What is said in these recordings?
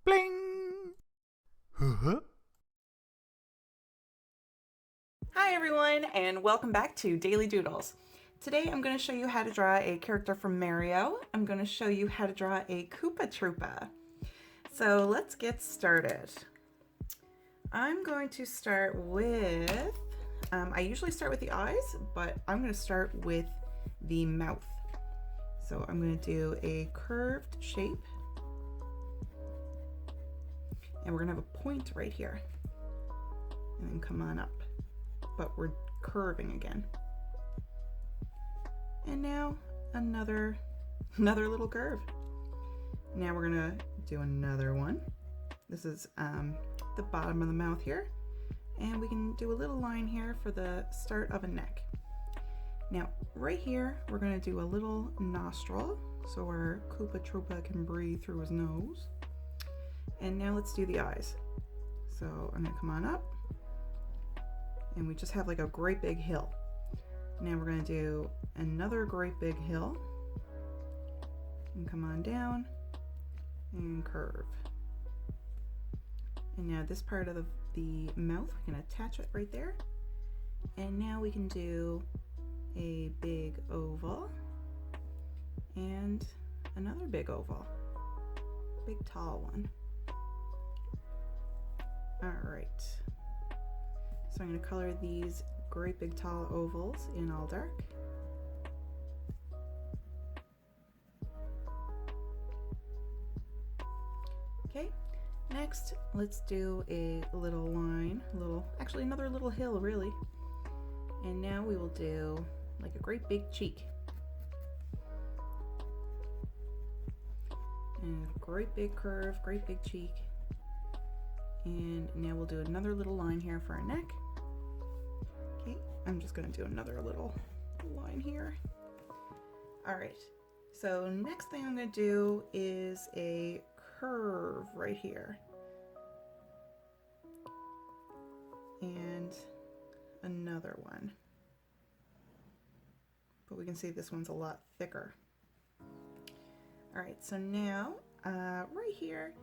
Bling! Huh? Hi everyone, and welcome back to Daily Doodles. Today I'm going to show you how to draw a character from Mario. I'm going to show you how to draw a Koopa Troopa. So let's get started. I'm going to start with, I usually start with the eyes, but I'm going to start with the mouth. So I'm going to do a curved shape, and we're going to have a point right here, and then come on up. But we're curving again. And now another little curve. Now we're gonna do another one. This is the bottom of the mouth here. And we can do a little line here for the start of a neck. Now right here, we're gonna do a little nostril so our Koopa Troopa can breathe through his nose. And now let's do the eyes. So I'm gonna come on up, and we just have like a great big hill. Now we're going to do another great big hill, and come on down and curve. And now this part of the mouth, we can attach it right there. And now we can do a big oval and another big oval, big tall one. All right. So I'm going to color these great big tall ovals in all dark. Okay, next let's do a little line, actually another little hill really. And now we will do like a great big cheek. And a great big curve, great big cheek. And now we'll do another little line here for our neck. Okay, I'm just gonna do another little line here. All right, so next thing I'm gonna do is a curve right here. And another one. But we can see this one's a lot thicker. All right, so now right here,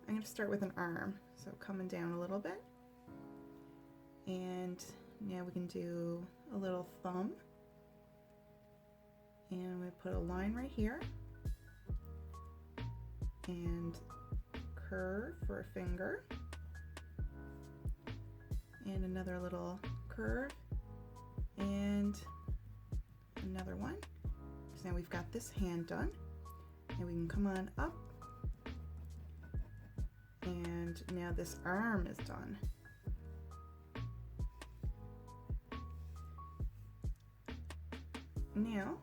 I'm gonna start with an arm. So coming down a little bit. And now we can do a little thumb. And I'm going to put a line right here. And curve for a finger. And another little curve. And another one. So now we've got this hand done. And we can come on up. And now this arm is done. Now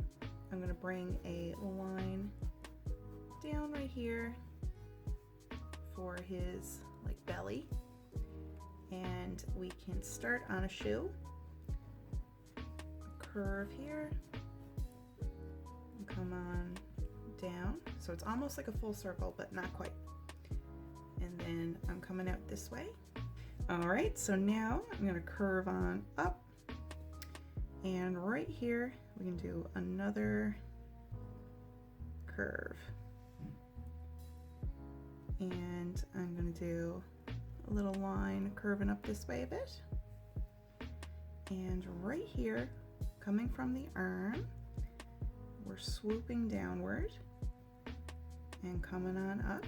I'm going to bring a line down right here for his like belly, and we can start on a shoe, curve here, and come on down. So it's almost like a full circle, but not quite. And then I'm coming out this way. All right, so now I'm gonna curve on up, and right here we can do another curve. And I'm gonna do a little line curving up this way a bit. And right here, coming from the arm, we're swooping downward and coming on up.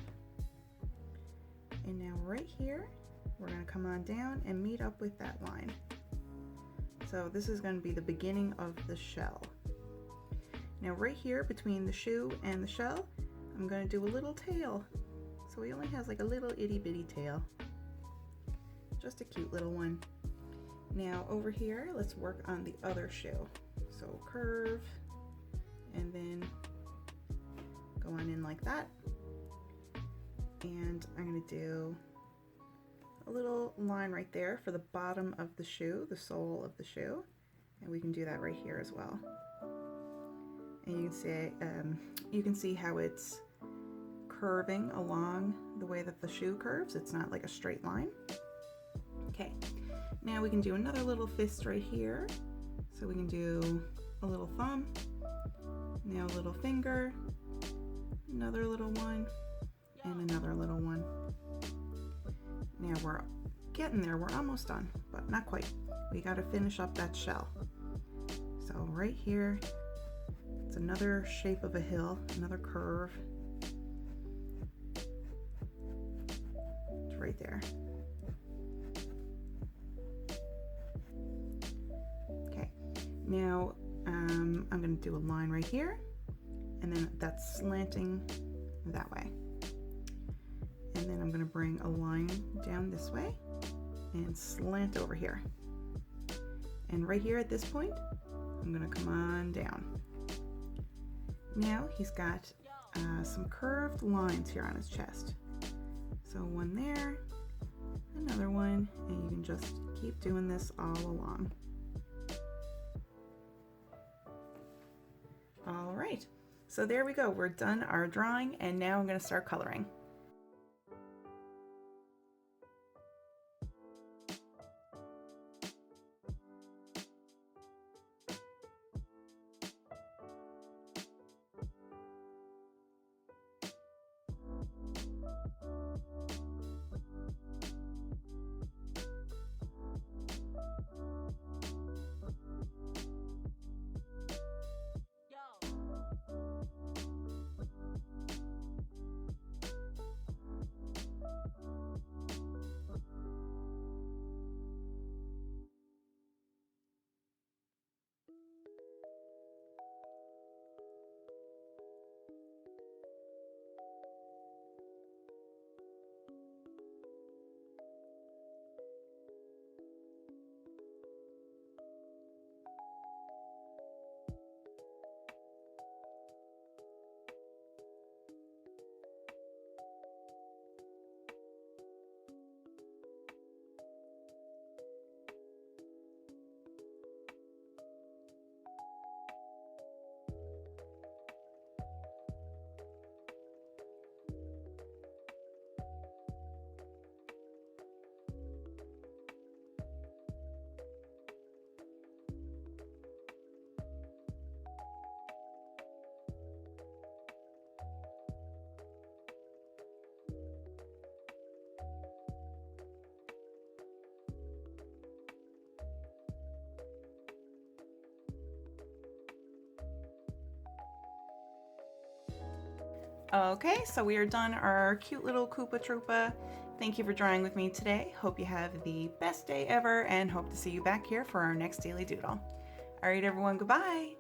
And now right here, we're going to come on down and meet up with that line. So this is going to be the beginning of the shell. Now right here between the shoe and the shell, I'm going to do a little tail. So he only has like a little itty bitty tail. Just a cute little one. Now over here, let's work on the other shoe. So curve, and then go on in like that. And I'm going to do a little line right there for the bottom of the shoe, the sole of the shoe, and we can do that right here as well. And you can see how it's curving along the way that the shoe curves. It's not like a straight line. Okay, now we can do another little fist right here. So we can do a little thumb, now a little finger, another little one, and another little one. Now we're getting there. We're almost done, but not quite. We got to finish up that shell. So right here, it's another shape of a hill, another curve. It's right there. Okay, now I'm going to do a line right here, and then that's slanting that way. And then I'm going to bring a line down this way and slant over here. And right here at this point, I'm going to come on down. Now he's got some curved lines here on his chest. So one there, another one, and you can just keep doing this all along. All right, so there we go. We're done our drawing, and now I'm going to start coloring. Okay, so we are done our cute little Koopa Troopa. Thank you for drawing with me today. Hope you have the best day ever, and hope to see you back here for our next Daily Doodle. All right, everyone, goodbye.